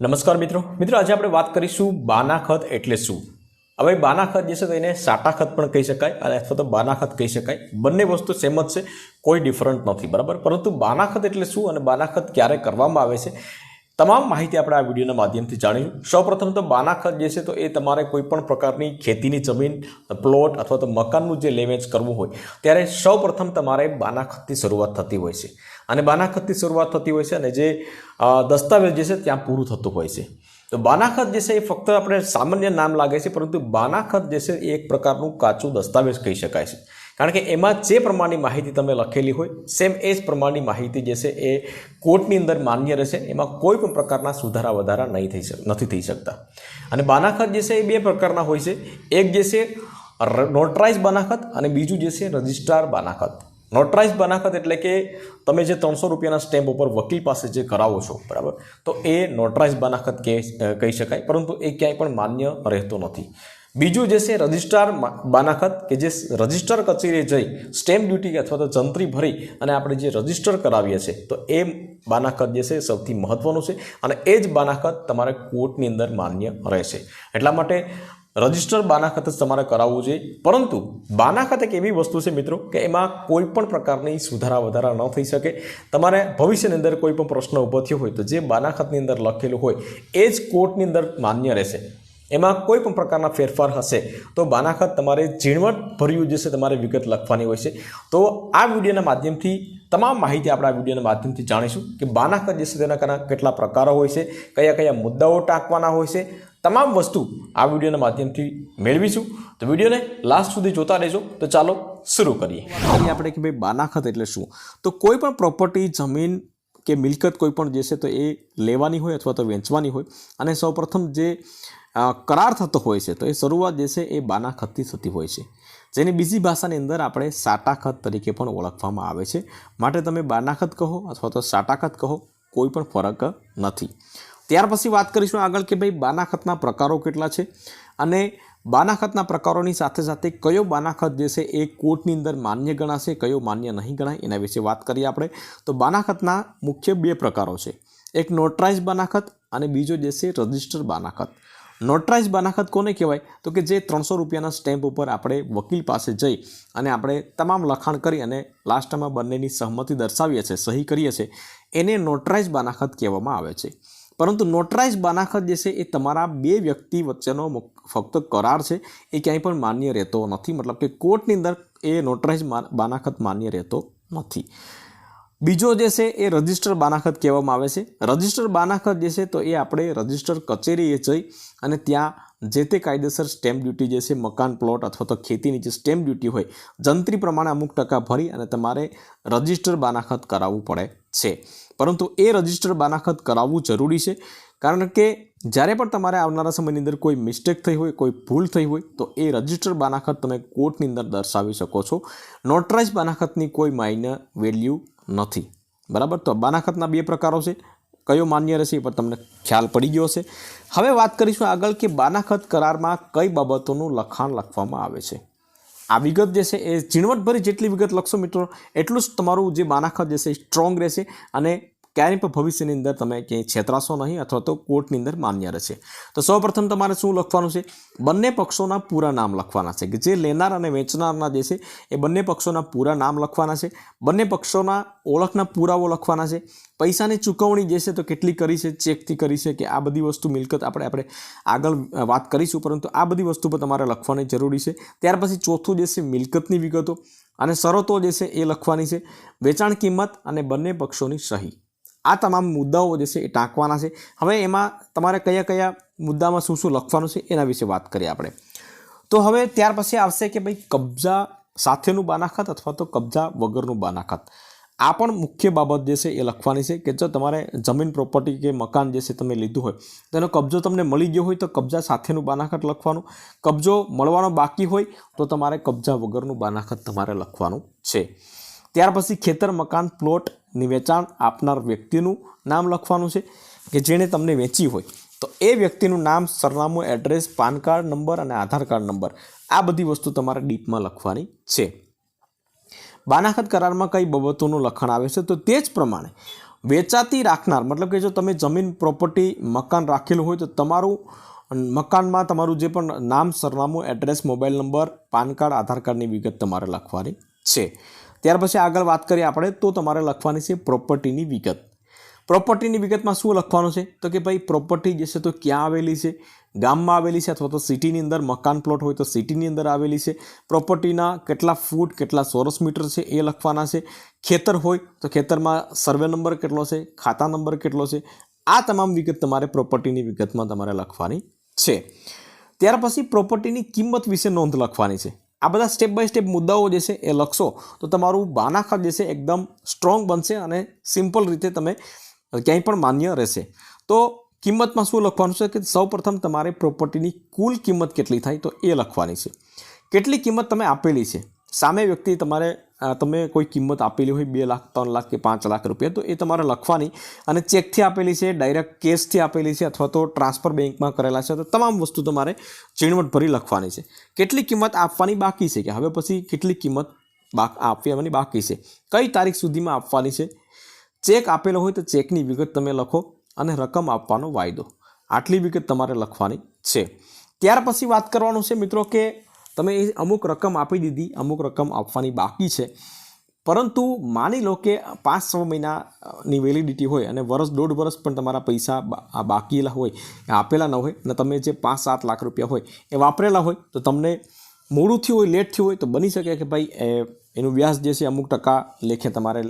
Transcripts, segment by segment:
નમસ્કાર મિત્રો આજે આપણે વાત કરીશું બાનાખત એટલે શું। હવે બાનાખત જે છે તો એને સાટાખત પણ કહી શકાય અને અથવા તો બાનાખત કહી શકાય। બંને વસ્તુ સેમ જ છે, કોઈ ડિફરન્ટ નથી, બરાબર। પરંતુ બાનાખત એટલે શું અને બાનાખત ક્યારે કરવામાં આવે છે તમામ માહિતી આપણે આ વિડીયોના માધ્યમથી જાણીશું। સૌપ્રથમ તો બાનાખત જે છે તો એ તમારે કોઈ પણ પ્રકારની ખેતીની જમીન, પ્લોટ અથવા તો મકાનનું જે લે વેચ કરવું હોય ત્યારે સૌપ્રથમ તમારે બાનાખતથી શરૂઆત થતી હોય છે અને બાનાખતથી શરૂઆત થતી હોય છે અને જે દસ્તાવેજ જે છે ત્યાં પૂરું થતું હોય છે। તો બાનાખત જે છે એ ફક્ત આપણે સામાન્ય નામ લાગે છે, પરંતુ બાનાખત જે છે એ એક પ્રકારનું કાચું દસ્તાવેજ કહી શકાય છે, કારણ કે એમાં જે પ્રમાણની માહિતી તમે લખેલી હોય સેમ એ જ પ્રમાણની માહિતી જે છે એ કોર્ટની અંદર માન્ય રહેશે। એમાં કોઈ પણ પ્રકારના સુધારા વધારા નથી થઈ શકતા। અને બાનાખત જે છે એ બે પ્રકારના હોય છે, એક જે છે નોટરાઇઝ બાનાખત અને બીજું જે છે રજિસ્ટ્રાર બાનાખત। નોટરાઇઝ બાનાખત એટલે કે તમે જે 300 રૂપિયાના સ્ટેમ્પ ઉપર વકીલ પાસે જે કરાવો છો, બરાબર, તો એ નોટરાઇઝ બાનાખત કહી શકાય, પરંતુ એ ક્યાંય પણ માન્ય રહેતો નથી। બીજું જે છે રજિસ્ટ્રાર બાનાખત કે જે રજિસ્ટર કચેરીએ જઈ સ્ટેમ્પ ડ્યુટી અથવા તો જંત્રી ભરી અને આપણે જે રજિસ્ટર કરાવીએ છીએ તો એ બાનાખત જે છે સૌથી મહત્વનું છે અને એ જ બાનાખત તમારે કોર્ટની અંદર માન્ય રહેશે। એટલા માટે રજિસ્ટર બાનાખત જ તમારે કરાવવું જોઈએ। પરંતુ બાનાખત એક એવી વસ્તુ છે મિત્રો કે એમાં કોઈ પણ પ્રકારની સુધારા વધારા ન થઈ શકે। તમારે ભવિષ્યની અંદર કોઈ પણ પ્રશ્ન ઊભો થયો હોય તો જે બાનાખતની અંદર લખેલું હોય એ જ કોર્ટની અંદર માન્ય રહેશે। એમાં કોઈ પણ પ્રકારના ફેરફાર હશે તો બાનાખત તમારે ઝીણવટ ભર્યું જે છે તમારે વિગત લખવાની હોય છે। તો આ વિડીયોના માધ્યમથી તમામ માહિતી આપણે આ વિડીયોના માધ્યમથી જાણીશું કે બાનાખત જે છે તેના કેટલા પ્રકારો હોય છે, કયા કયા મુદ્દાઓ ટાંકવાના હોય છે, તમામ વસ્તુ આ વિડીયોના માધ્યમથી મેળવીશું। તો વિડીયોને લાસ્ટ સુધી જોતા રહેજો। તો ચાલો શરૂ કરીએ આપણે કે ભાઈ બાનાખત એટલે શું। તો કોઈ પણ પ્રોપર્ટી, જમીન કે મિલકત કોઈ પણ જે છે તો એ લેવાની હોય અથવા તો વેચવાની હોય અને સૌપ્રથમ જે કરાર થતો હોય છે તો એ શરૂઆત જે છે એ બાનાખતથી થતી હોય છે, જેની બીજી ભાષાની અંદર આપણે સાટાખત તરીકે પણ ઓળખવામાં આવે છે। માટે તમે બાનાખત કહો અથવા તો સાટાખત કહો, કોઈ પણ ફરક નથી। ત્યાર પછી વાત કરીશું આગળ કે ભાઈ બાનાખતના પ્રકારો કેટલા છે અને બાનાખતના પ્રકારોની સાથે સાથે કયો બાનાખત જે છે એ કોર્ટની અંદર માન્ય ગણાશે, કયો માન્ય નહીં ગણાય, એના વિશે વાત કરીએ આપણે। તો બાનાખતના મુખ્ય બે પ્રકારો છે, એક નોટરાઇઝ બાનાખત અને બીજો જે છે રજિસ્ટર બાનાખત। નોટરાઇઝ બાનાખત કોને કહેવાય તો કે જે 300 રૂપિયાના સ્ટેમ્પ ઉપર આપણે વકીલ પાસે જઈ અને આપણે તમામ લખાણ કરી અને લાસ્ટમાં બંનેની સહમતિ દર્શાવીએ છીએ, સહી કરીએ છીએ, એને નોટરાઇઝ બાનાખત કહેવામાં આવે છે। પરંતુ નોટરાઇઝ બાનાખત જે છે એ તમારા બે વ્યક્તિ વચ્ચેનો ફક્ત કરાર છે, એ ક્યાંય પણ માન્ય રહેતો નથી, મતલબ કે કોર્ટની અંદર એ નોટરાઇઝ બાનાખત માન્ય રહેતો નથી। બીજો જે છે એ રજિસ્ટર બાનાખત કહેવામાં આવે છે। રજિસ્ટર બાનાખત જે છે તો એ આપણે રજિસ્ટર કચેરીએ જઈ અને ત્યાં જે તે કાયદેસર સ્ટેમ્પ ડ્યુટી જે છે મકાન, પ્લોટ અથવા તો ખેતીની જે સ્ટેમ્પ ડ્યુટી હોય જંત્રી પ્રમાણે અમુક ટકા ભરી અને તમારે રજિસ્ટર બાનાખત કરાવવું પડે છે। પરંતુ એ રજિસ્ટર બાનાખત કરાવવું જરૂરી છે, કારણ કે જ્યારે પણ તમારે આવનારા સમયની અંદર કોઈ મિસ્ટેક થઈ હોય, કોઈ ભૂલ થઈ હોય તો એ રજિસ્ટર બાનાખત તમે કોર્ટની અંદર દર્શાવી શકો છો। નોટરાઇઝ બાનાખતની કોઈ માન્ય વેલ્યુ નથી, બરાબર। તો બાનાખતના બે પ્રકારો છે, કયો માન્ય રહેશે એ પણ તમને ખ્યાલ પડી ગયો હશે। હવે વાત કરીશું આગળ કે બાનાખત કરારમાં કઈ બાબતોનું લખાણ લખવામાં આવે છે। આ વિગત જે છે એ ઝીણવટભરી જેટલી વિગત લખશો મિત્રો એટલું જ તમારું જે બાનાખત જે છે એ સ્ટ્રોંગ રહેશે અને ક્યારેય પણ ભવિષ્યની અંદર તમે ક્યાંય છેતરાશો નહીં અથવા તો કોર્ટની અંદર માન્ય રહેશે। તો સૌપ્રથમ તમારે શું લખવાનું છે, બંને પક્ષોના પૂરા નામ લખવાના છે, કે જે લેનાર અને વેચનારના જે છે એ બંને પક્ષોના પૂરા નામ લખવાના છે, બંને પક્ષોના ઓળખના પુરાવો લખવાના છે, પૈસાની ચૂકવણી જે છે તો કેટલી કરી છે, ચેકથી કરી છે કે આ બધી વસ્તુ મિલકત આપણે આગળ વાત કરીશું, પરંતુ આ બધી વસ્તુ પર તમારે લખવાની જરૂરી છે। ત્યાર પછી ચોથું જે છે મિલકતની વિગતો અને શરતો જે છે એ લખવાની છે, વેચાણ કિંમત અને બંને પક્ષોની સહી, આ તમામ મુદ્દાઓ જે છે એ ટાંકવાના છે। હવે એમાં તમારે કયા કયા મુદ્દામાં શું શું લખવાનું છે એના વિશે વાત કરીએ આપણે। તો હવે ત્યાર પછી આવશે કે ભાઈ કબજા સાથેનું બાનાખત અથવા તો કબજા વગરનું બાનાખત। આ પણ મુખ્ય બાબત જે છે એ લખવાની છે કે જો તમારે જમીન, પ્રોપર્ટી કે મકાન જે છે તમે લીધું હોય તેનો કબજો તમને મળી ગયો હોય તો કબજા સાથેનું બાનાખત લખવાનું, કબજો મળવાનો બાકી હોય તો તમારે કબજા વગરનું બાનાખત તમારે લખવાનું છે। ત્યાર પછી ખેતર, મકાન, પ્લોટની વેચાણ આપનાર વ્યક્તિનું નામ લખવાનું છે કે જેણે તમને વેચી હોય તો એ વ્યક્તિનું નામ, સરનામું, એડ્રેસ, પાન કાર્ડ નંબર અને આધાર કાર્ડ નંબર, આ બધી વસ્તુ તમારે ડીપમાં લખવાની છે। બાનાખત કરારમાં કઈ બાબતોનું લખાણ આવે છે તો તે જ પ્રમાણે વેચાતી રાખનાર મતલબ કે જો તમે જમીન પ્રોપર્ટી મકાન રાખેલું હોય તો તમારું મકાનમાં તમારું જે પણ નામ સરનામું address mobile number PAN card Aadhaar કાર્ડની વિગત તમારે લખવાની છે. ત્યાર પછી આગળ વાત કરીએ આપણે તો તમારે લખવાની છે પ્રોપર્ટીની વિગત. પ્રોપર્ટીની વિગતમાં શું લખવાનું છે તો કે ભાઈ પ્રોપર્ટી જે છે તો ક્યાં આવેલી છે, ગામમાં આવેલી છે અથવા તો સિટીની અંદર, મકાન પ્લોટ હોય તો સિટીની અંદર આવેલી છે, પ્રોપર્ટીના કેટલા ફૂટ કેટલા ચોરસ મીટર છે એ લખવાના છે, ખેતર હોય તો ખેતરમાં સર્વે નંબર કેટલો છે, ખાતા નંબર કેટલો છે, આ તમામ વિગત તમારે પ્રોપર્ટીની વિગતમાં તમારે લખવાની છે. ત્યાર પછી પ્રોપર્ટીની કિંમત વિશે નોંધ લખવાની છે. આ બધા સ્ટેપ બાય સ્ટેપ મુદ્દાઓ જે છે એ લખશો તો તમારું બાનાખત જે છે એકદમ સ્ટ્રોંગ બનશે અને સિમ્પલ રીતે તમે ક્યાંય પણ માન્ય રહેશે. તો કિંમતમાં શું લખવાનું છે કે સૌપ્રથમ તમારે પ્રોપર્ટીની કુલ કિંમત કેટલી થાય તો એ લખવાની છે. કેટલી કિંમત તમે આપેલી છે, સામે વ્યક્તિ તમે કોઈ કિંમત આપેલી હોય 2 લાખ 3 લાખ કે 5 લાખ રૂપિયા તો એ તમારે લખવાની, અને ચેકથી આપેલી છે, ડાયરેક્ટ કેશથી આપેલી છે અથવા તો ટ્રાન્સફર બેંકમાં કરેલા છે તો તમામ વસ્તુ તમારે ઝીણવટભરી લખવાની છે. કેટલી કિંમત આપવાની બાકી છે કે હવે પછી કેટલી કિંમત આપવાની બાકી છે, કઈ તારીખ સુધીમાં આપવાની છે, ચેક આપેલો હોય તો ચેકની વિગત તમે લખો અને રકમ આપવાનો વાયદો, આટલી વિગત તમારે લખવાની છે. ત્યાર પછી વાત કરવાનું છે મિત્રો કે તમે અમુક રકમ આપી દીધી, અમુક રકમ આપવાની બાકી છે, પરંતુ માની લો કે 5-6 મહિનાની વેલિડિટી હોય અને વર્ષ 1.5 વર્ષ પણ તમારા પૈસા બાકીલા હોય, આપેલા ન હોય અને તમે જે 5-7 લાખ રૂપિયા હોય એ વાપરેલા હોય તો તમને મોડું થયું હોય, લેટ થયું હોય તો બની શકે કે ભાઈ એનું વ્યાજ જે છે અમુક ટકા લેખે તમારે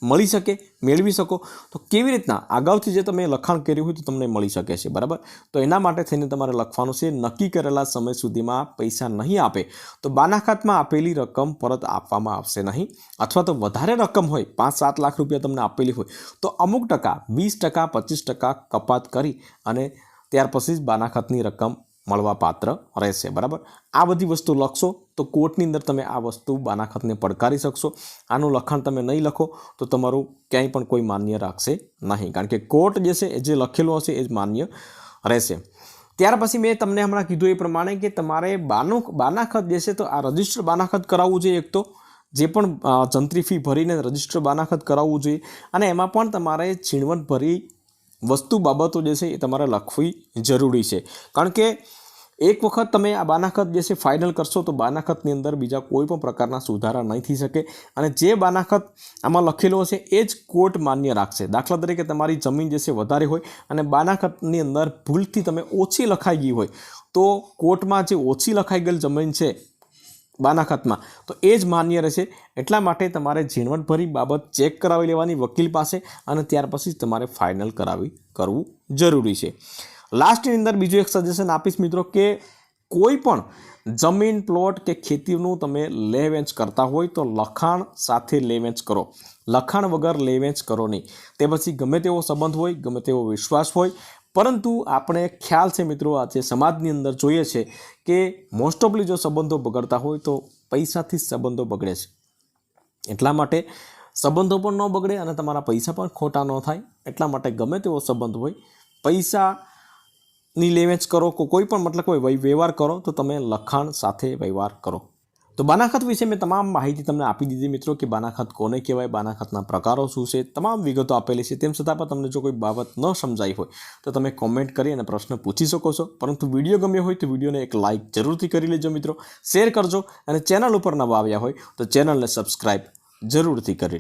મળી શકે, મેળવી શકો. તો કેવી રીતના અગાઉથી જે તમે લખાણ કર્યું હોય તો તમને મળી શકે છે, બરાબર. તો એના માટે થઈને તમારે લખવાનું છે નક્કી કરેલા સમય સુધીમાં પૈસા નહીં આપે તો બાનાખાતમાં આપેલી રકમ પરત આપવામાં આવશે નહીં, અથવા તો વધારે રકમ હોય 5-7 લાખ રૂપિયા તમને આપેલી હોય તો અમુક ટકા 20% 25% કપાત કરી અને ત્યાર પછી જ બાનાખાતની રકમ મળવા પાત્ર રહેશે, બરાબર. આ બધી વસ્તુ લખશો તો કોર્ટની અંદર તમે આ વસ્તુ બાનાખતને પડકારી શકશો. આનું લખાણ તમે નહીં લખો તો તમારું ક્યાંય પણ કોઈ માન્ય રાખશે નહીં, કારણ કે કોર્ટ જે છે એ જે લખેલું હશે એ જ માન્ય રહેશે. ત્યાર પછી મેં તમને હમણાં કીધું એ પ્રમાણે કે તમારે બાનાખત જે છે તો આ રજિસ્ટર બાનાખત કરાવવું જોઈએ. એક તો જે પણ જંત્રી ફી ભરીને રજિસ્ટર બાનાખત કરાવવું જોઈએ, અને એમાં પણ તમારે ઝીણવટભરી વસ્તુ બાબતો જે છે એ તમારે લખવી જરૂરી છે. કારણ કે એક વખત તમે આ બાનાખત જે છે ફાઇનલ કરશો તો બાનાખતની અંદર બીજા કોઈ પણ પ્રકારના સુધારા નહીં થઈ શકે, અને જે બાનાખત આમાં લખેલો હશે એ જ કોર્ટ માન્ય રાખશે. દાખલા તરીકે તમારી જમીન જે છે વધારે હોય અને બાનાખતની અંદર ભૂલથી તમે ઓછી લખાઈ ગઈ હોય તો કોર્ટમાં જે ઓછી લખાઈ ગયેલ જમીન છે બાનાખતમાં તો એ જ માન્ય રહેશે. એટલા માટે તમારે ઝીણવટભરી બાબત ચેક કરાવી લેવાની વકીલ પાસે, અને ત્યાર પછી તમારે ફાઇનલ કરવું જરૂરી છે. લાસ્ટની અંદર બીજું એક સજેશન આપીશ મિત્રો કે કોઈ પણ જમીન પ્લોટ કે ખેતીનું તમે લે વેચ કરતા હોય તો લખાણ સાથે લે વેચ કરો, લખાણ વગર લે વેચ કરો નહીં. તે પછી ગમે તેવો સંબંધ હોય, ગમે તેવો વિશ્વાસ હોય, પરંતુ આપણે ખ્યાલ છે મિત્રો આજે સમાજની અંદર જોઈએ છે કે મોસ્ટ ઓફલી જો સંબંધો બગડતા હોય તો પૈસાથી સંબંધો બગડે છે. એટલા માટે સંબંધો પણ ન બગડે અને તમારા પૈસા પણ ખોટા ન થાય, એટલા માટે ગમે તેવો સંબંધ હોય પૈસાની લેવેચ કરો, કોઈ પણ મતલબ કોઈ વ્યવહાર કરો તો તમે લખાણ સાથે વ્યવહાર કરો. તો બાનાખત વિશે મેં તમામ માહિતી તમને આપી દીધી મિત્રો કે બાનાખત કોને કહેવાય, બાનાખતના પ્રકારો શું છે, તમામ વિગતો આપેલી છે. તેમ છતાં પણ તમને જો કોઈ બાબત ન સમજાઈ હોય તો તમે કોમેન્ટ કરી અને પ્રશ્ન પૂછી શકો છો. પરંતુ વિડીયો ગમ્યો હોય તો વિડીયોને એક લાઇક જરૂરથી કરી લેજો મિત્રો, શેર કરજો, અને ચેનલ ઉપર નવા આવ્યા હોય તો ચેનલને સબસ્ક્રાઈબ જરૂરથી કરી લેજો.